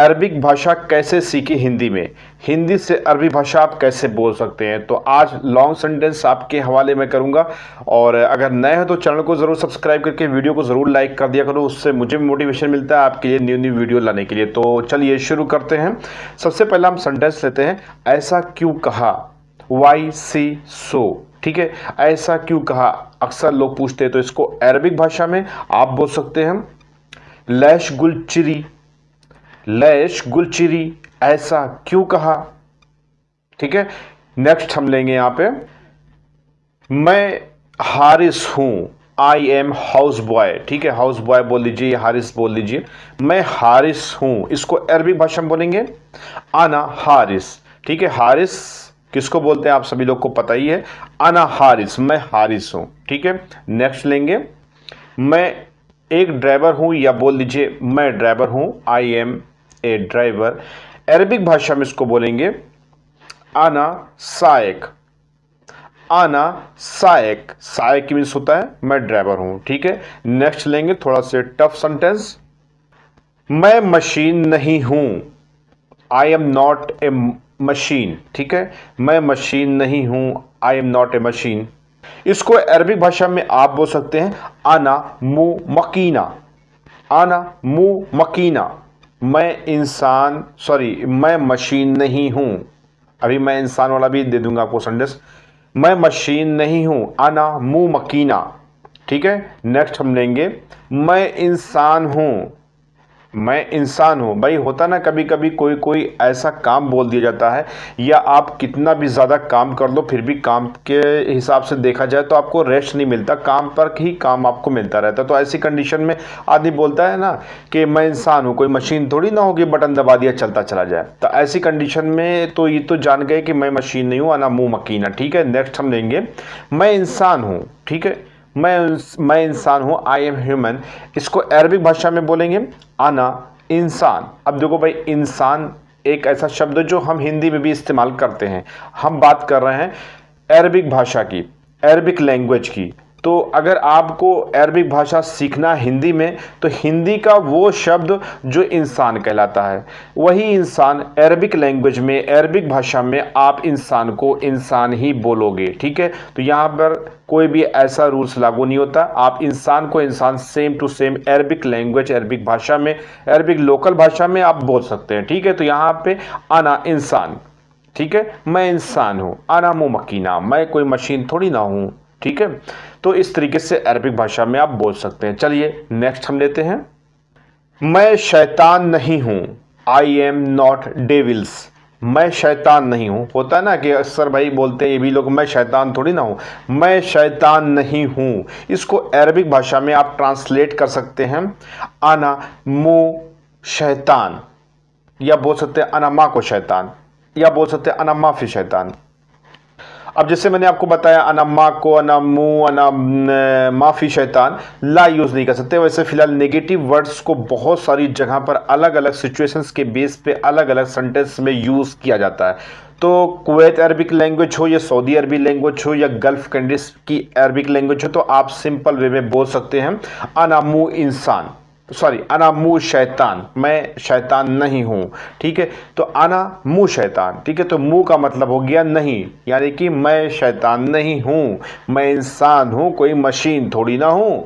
Arabic भाषा कैसे सीखी हिंदी में, हिंदी से अरबी भाषा आप कैसे बोल सकते हैं। तो आज लॉन्ग सेंटेंस आपके हवाले में करूंगा। और अगर नए हो तो चैनल को ज़रूर सब्सक्राइब करके वीडियो को ज़रूर लाइक कर दिया करो, उससे मुझे भी मोटिवेशन मिलता है आपके लिए न्यू न्यू वीडियो लाने के लिए। तो चलिए शुरू करते हैं। सबसे पहला हम सेंटेंस लेते हैं, ऐसा क्यों कहा, वाई सी सो। ठीक है, ऐसा क्यों कहा अक्सर लोग पूछते हैं, तो इसको अरबिक भाषा में आप बोल सकते हैं लैश गुलचिरी, लैश गुलचिरी, ऐसा क्यों कहा। ठीक है, नेक्स्ट हम लेंगे यहां पे, मैं हारिस हूं, आई एम हाउस बॉय। ठीक है, हाउस बॉय बोल लीजिए, हारिस बोल लीजिए। मैं हारिस हूं, इसको अरबिक भाषा में बोलेंगे आना हारिस। ठीक है, हारिस किसको बोलते हैं आप सभी लोग को पता ही है, आना हारिस, मैं हारिस हूं। ठीक है, नेक्स्ट लेंगे, मैं एक ड्राइवर हूं, या बोल लीजिए मैं ड्राइवर हूं, I am a driver. Arabic भाषा में इसको बोलेंगे आना सायक, आना सायक, सायक मीन्स होता है मैं ड्राइवर हूं। ठीक है, नेक्स्ट लेंगे थोड़ा से टफ सेंटेंस, मैं मशीन नहीं हूं, I am not a machine. ठीक है, मैं मशीन नहीं हूं, I am not a machine. इसको अरबिक भाषा में आप बोल सकते हैं आना मु मकीना, आना मु मकीना, मैं इंसान, सॉरी मैं मशीन नहीं हूं। अभी मैं इंसान वाला भी दे दूंगा आपको सेंटेंस, मैं मशीन नहीं हूं, आना मु मकीना। ठीक है, नेक्स्ट हम लेंगे, मैं इंसान हूं, मैं इंसान हूं। भाई होता ना कभी कभी कोई कोई ऐसा काम बोल दिया जाता है, या आप कितना भी ज़्यादा काम कर लो फिर भी काम के हिसाब से देखा जाए तो आपको रेस्ट नहीं मिलता, काम पर ही काम आपको मिलता रहता है। तो ऐसी कंडीशन में आदमी बोलता है ना कि मैं इंसान हूं, कोई मशीन थोड़ी ना होगी बटन दबा दिया चलता चला जाए। तो ऐसी कंडीशन में तो ये तो जान गए कि मैं मशीन नहीं हूँ, आना मुँह मकीना। ठीक है, नेक्स्ट हम लेंगे, मैं इंसान हूँ। ठीक है, मैं इंसान हूं, आई एम ह्यूमन। इसको अरबिक भाषा में बोलेंगे आना इंसान। अब देखो भाई, इंसान एक ऐसा शब्द जो हम हिंदी में भी इस्तेमाल करते हैं। हम बात कर रहे हैं अरबिक भाषा की, अरबिक लैंग्वेज की। तो अगर आपको अरबिक भाषा सीखना हिंदी में, तो हिंदी का वो शब्द जो इंसान कहलाता है, वही इंसान अरबिक लैंग्वेज में, अरबिक भाषा में आप इंसान को इंसान ही बोलोगे। ठीक है, तो यहाँ पर कोई भी ऐसा रूल्स लागू नहीं होता, आप इंसान को इंसान same to same Arabic language, Arabic भाषा में, अरबिक लोकल भाषा में आप बोल सकते हैं। ठीक है, तो यहाँ पे आना इंसान। ठीक है, मैं इंसान हूँ, आना मु मकीना, मैं कोई मशीन थोड़ी ना हूँ। ठीक है, तो इस तरीके से अरबिक भाषा में आप बोल सकते हैं। चलिए नेक्स्ट हम लेते हैं, मैं शैतान नहीं हूं, आई एम नॉट डेविल्स। मैं शैतान नहीं हूं, होता है ना कि अक्सर भाई बोलते हैं ये भी लोग, मैं शैतान थोड़ी ना हूं, मैं शैतान नहीं हूं। इसको अरबिक भाषा में आप ट्रांसलेट कर सकते हैं आना मु शैतान, या बोल सकते हैं अना मा को शैतान, या बोल सकते हैं अना माफी शैतान। अब जैसे मैंने आपको बताया अनम्मा को अनमू अना माफी शैतान ला यूज़ नहीं कर सकते। वैसे फिलहाल नेगेटिव वर्ड्स को बहुत सारी जगह पर अलग अलग सिचुएशंस के बेस पे अलग अलग सेंटेंस में यूज़ किया जाता है। तो कुवैत अरबिक लैंग्वेज हो, या सऊदी अरबी लैंग्वेज हो, या गल्फ कंट्रीज की अरबिक लैंग्वेज हो, तो आप सिंपल वे में बोल सकते हैं अनामू इंसान, सॉरी अना मु शैतान, मैं शैतान नहीं हूं। ठीक है, तो अना मु शैतान। ठीक है, तो मु का मतलब हो गया नहीं, यानी कि मैं शैतान नहीं हूं, मैं इंसान हूं, कोई मशीन थोड़ी ना हूं।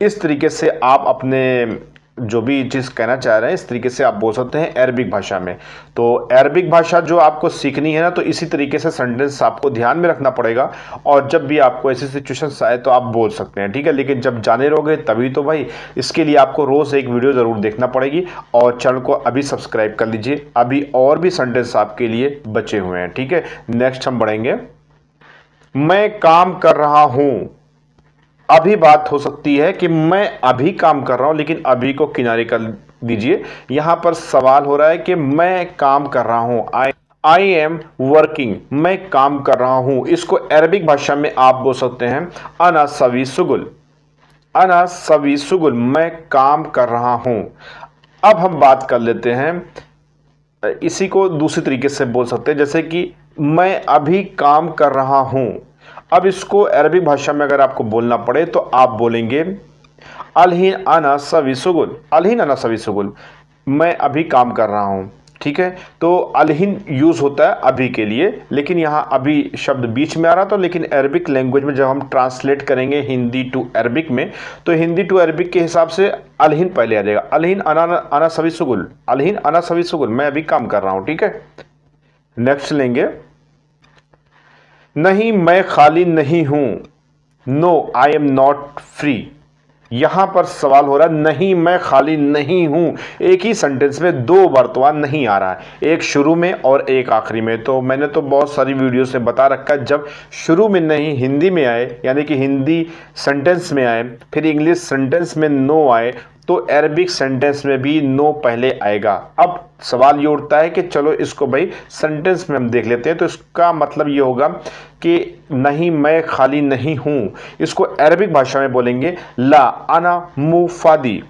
इस तरीके से आप अपने जो भी चीज़ कहना चाह रहे हैं इस तरीके से आप बोल सकते हैं अरबिक भाषा में। तो अरबिक भाषा जो आपको सीखनी है ना, तो इसी तरीके से सेंटेंस आपको ध्यान में रखना पड़ेगा, और जब भी आपको ऐसी सिचुएशंस आए तो आप बोल सकते हैं। ठीक है, लेकिन जब जाने रहोगे तभी तो भाई, इसके लिए आपको रोज़ एक वीडियो ज़रूर देखना पड़ेगी, और चैनल को अभी सब्सक्राइब कर लीजिए, अभी और भी सेंटेंस आपके लिए बचे हुए हैं। ठीक है, नेक्स्ट हम बढ़ेंगे, मैं काम कर रहा हूँ। अभी बात हो सकती है कि मैं अभी काम कर रहा हूं, लेकिन अभी को किनारे कर दीजिए। यहां पर सवाल हो रहा है कि मैं काम कर रहा हूं, आई एम वर्किंग, मैं काम कर रहा हूं। इसको अरबिक भाषा में आप बोल सकते हैं अना सवी सुगुल, अना सवी सुगुल, मैं काम कर रहा हूं। अब हम बात कर लेते हैं, इसी को दूसरी तरीके से बोल सकते हैं, जैसे कि मैं अभी काम कर रहा हूं। अब इसको अरबी भाषा में अगर आपको बोलना पड़े तो आप बोलेंगे अलहीन अना सवी सुगुल, अलहीन अना सवी सुगुल, मैं अभी काम कर रहा हूँ, ठीक है। तो अलहिन यूज़ होता है अभी के लिए, लेकिन यहाँ अभी शब्द बीच में आ रहा था, लेकिन अरबिक लैंग्वेज में जब हम ट्रांसलेट करेंगे हिंदी टू अरबिक में, तो हिंदी टू अरबिक के हिसाब से अलहिन पहले आ जाएगा। अलहिन अना सवी सुगुल, अलहिन अना सवी सुगुल, मैं अभी काम कर रहा हूँ, ठीक है। नेक्स्ट लेंगे, नहीं मैं खाली नहीं हूँ, no I am not free. यहां पर सवाल हो रहा है, नहीं मैं खाली नहीं हूं। एक ही सेंटेंस में दो वर्तमान नहीं आ रहा है, एक शुरू में और एक आखिरी में। तो मैंने तो बहुत सारी वीडियोस में बता रखा है, जब शुरू में नहीं हिंदी में आए, यानी कि हिंदी सेंटेंस में आए, फिर इंग्लिश सेंटेंस में नो आए, तो अरबिक सेंटेंस में भी नो पहले आएगा। अब सवाल ये उठता है कि चलो इसको भाई सेंटेंस में हम देख लेते हैं। तो इसका मतलब ये होगा कि नहीं मैं खाली नहीं हूं, इसको अरबिक भाषा में बोलेंगे ला अना मुफादी,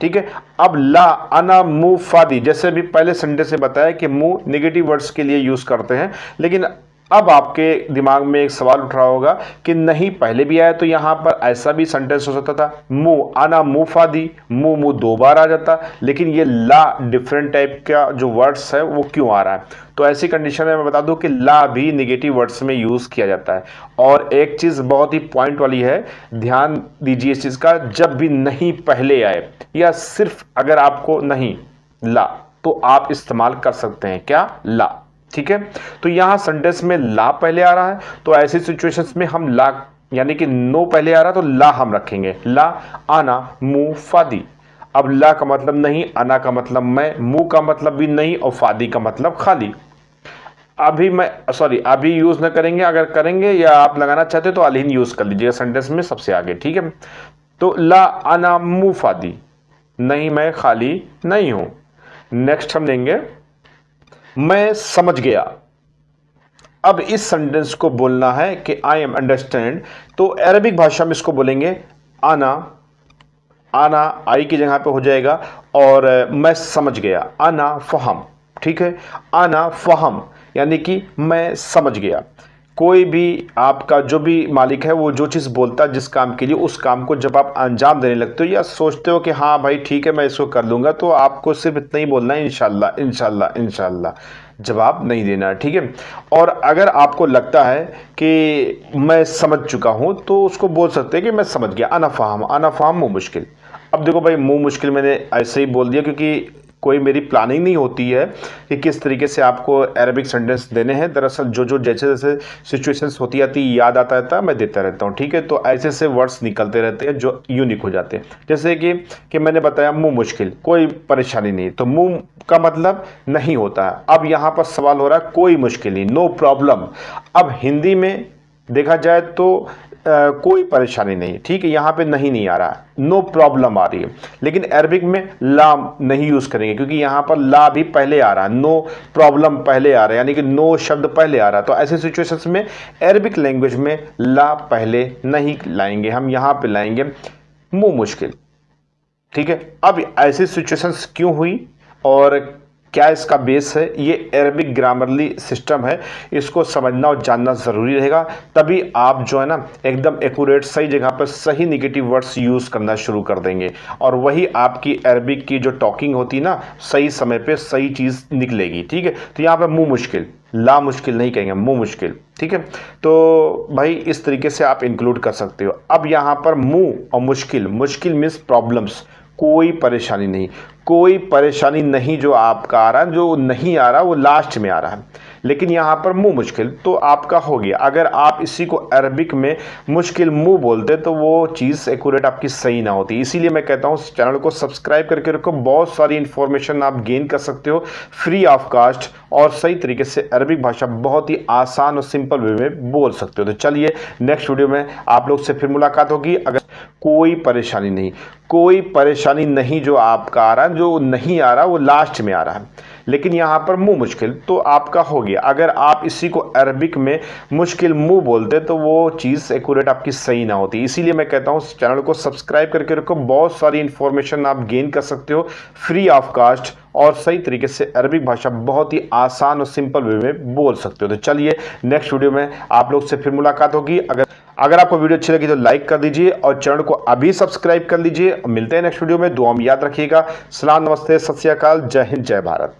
ठीक है। अब ला अना मुफादी, जैसे भी पहले सेंटेंस से बताया कि मु नेगेटिव वर्ड्स के लिए यूज करते हैं, लेकिन अब आपके दिमाग में एक सवाल उठ रहा होगा कि नहीं पहले भी आया तो यहां पर ऐसा भी सेंटेंस हो सकता था, मु आना मुफादी, मु दो बार आ जाता, लेकिन ये ला डिफरेंट टाइप का जो वर्ड्स है वो क्यों आ रहा है। तो ऐसी कंडीशन में मैं बता दूं कि ला भी नेगेटिव वर्ड्स में यूज किया जाता है। और एक चीज बहुत ही पॉइंट वाली है, ध्यान दीजिए इस चीज का, जब भी नहीं पहले आए या सिर्फ अगर आपको नहीं ला, तो आप इस्तेमाल कर सकते हैं क्या, ला, ठीक है। तो यहां सेंटेंस में ला पहले आ रहा है, तो ऐसी सिचुएशंस में हम ला, यानी कि नो पहले आ रहा है तो ला हम रखेंगे, ला आना मु फादी। अब ला का मतलब नहीं, आना का मतलब मैं, मु का मतलब भी नहीं, और फादी का मतलब खाली। अभी यूज ना करेंगे, अगर करेंगे या आप लगाना चाहते तो अलहिन यूज कर लीजिएगा सेंटेंस में सबसे आगे, ठीक है। तो ला आना मु फादी, नहीं मैं खाली नहीं हूं। नेक्स्ट हम लेंगे, मैं समझ गया। अब इस सेंटेंस को बोलना है कि आई एम अंडरस्टैंड, तो अरबिक भाषा में इसको बोलेंगे आना, आना आई की जगह पे हो जाएगा, और मैं समझ गया, आना फहम, ठीक है। आना फहम यानी कि मैं समझ गया। कोई भी आपका जो भी मालिक है वो जो चीज़ बोलता है जिस काम के लिए, उस काम को जब आप अंजाम देने लगते हो या सोचते हो कि हाँ भाई ठीक है मैं इसको कर लूँगा, तो आपको सिर्फ इतना ही बोलना है, इंशाल्लाह इंशाल्लाह इंशाल्लाह, जवाब नहीं देना, ठीक है। और अगर आपको लगता है कि मैं समझ चुका हूँ तो उसको बोल सकते हैं कि मैं समझ गया, अना फाहम मुँह मुश्किल। अब देखो भाई मुँह मुश्किल मैंने ऐसे ही बोल दिया क्योंकि कोई मेरी प्लानिंग नहीं होती है कि किस तरीके से आपको अरबिक सेंटेंस देने हैं। दरअसल जो जैसे जैसे सिचुएशंस होती आती याद आता रहता है, मैं देता रहता हूँ, ठीक है। तो ऐसे से वर्ड्स निकलते रहते हैं जो यूनिक हो जाते हैं। जैसे कि मैंने बताया मुँह मुश्किल, कोई परेशानी नहीं, तो मुँह का मतलब नहीं होता है। अब यहाँ पर सवाल हो रहा है कोई मुश्किल नहीं, नो प्रॉब्लम। अब हिंदी में देखा जाए तो कोई परेशानी नहीं, ठीक है, यहाँ पे नहीं आ रहा है, नो प्रॉब्लम आ रही है। लेकिन अरबिक में ला नहीं यूज करेंगे क्योंकि यहाँ पर ला भी पहले आ रहा है, नो प्रॉब्लम पहले आ रहा है, यानी कि नो शब्द पहले आ रहा है। तो ऐसे सिचुएशंस में अरबिक लैंग्वेज में ला पहले नहीं लाएंगे, हम यहाँ पे लाएंगे मुँह मुश्किल, ठीक है। अब ऐसी सिचुएशंस क्यों हुई और क्या इसका बेस है, ये अरबिक ग्रामरली सिस्टम है, इसको समझना और जानना ज़रूरी रहेगा, तभी आप जो है ना एकदम एक्यूरेट सही जगह पर सही नेगेटिव वर्ड्स यूज़ करना शुरू कर देंगे, और वही आपकी अरबिक की जो टॉकिंग होती है ना, सही समय पे सही चीज़ निकलेगी, ठीक है। तो यहाँ पे मुँह मुश्किल, ला मुश्किल नहीं कहेंगे, मुँह मुश्किल, ठीक है। तो भाई इस तरीके से आप इंक्लूड कर सकते हो। अब यहाँ पर मुँह और मुश्किल, मुश्किल मीन्स प्रॉब्लम्स, कोई परेशानी नहीं, कोई परेशानी नहीं जो आपका आ रहा है, जो नहीं आ रहा वो लास्ट में आ रहा है, लेकिन यहाँ पर मुँह मुश्किल तो आपका हो गया। अगर आप इसी को अरबिक में मुश्किल मुँह बोलते तो वो चीज़ एक्यूरेट आपकी सही ना होती। इसीलिए मैं कहता हूँ चैनल को सब्सक्राइब करके रखो, बहुत सारी इन्फॉर्मेशन आप गेन कर सकते हो फ्री ऑफ कास्ट, और सही तरीके से अरबिक भाषा बहुत ही आसान और सिंपल वे में बोल सकते हो। तो चलिए नेक्स्ट वीडियो में आप लोग से फिर मुलाकात होगी। अगर कोई परेशानी नहीं, कोई परेशानी नहीं जो आपका आ रहा है, जो नहीं आ रहा वो लास्ट में आ रहा है, लेकिन यहाँ पर मुँह मुश्किल तो आपका हो गया। अगर आप इसी को अरबिक में मुश्किल मुँह बोलते तो वो चीज़ एक्यूरेट आपकी सही ना होती। इसीलिए मैं कहता हूँ चैनल को सब्सक्राइब करके रखो, बहुत सारी इन्फॉर्मेशन आप गेन कर सकते हो फ्री ऑफ कास्ट, और सही तरीके से अरबिक भाषा बहुत ही आसान और सिंपल वे में बोल सकते हो। तो चलिए नेक्स्ट वीडियो में आप लोग से फिर मुलाकात होगी। अगर आपको वीडियो अच्छी लगी तो लाइक कर दीजिए और चैनल को अभी सब्सक्राइब कर लीजिए। मिलते हैं नेक्स्ट वीडियो में, दुआ में याद रखिएगा। सलाम, नमस्ते, सत श्री अकाल, जय हिंद, जय भारत।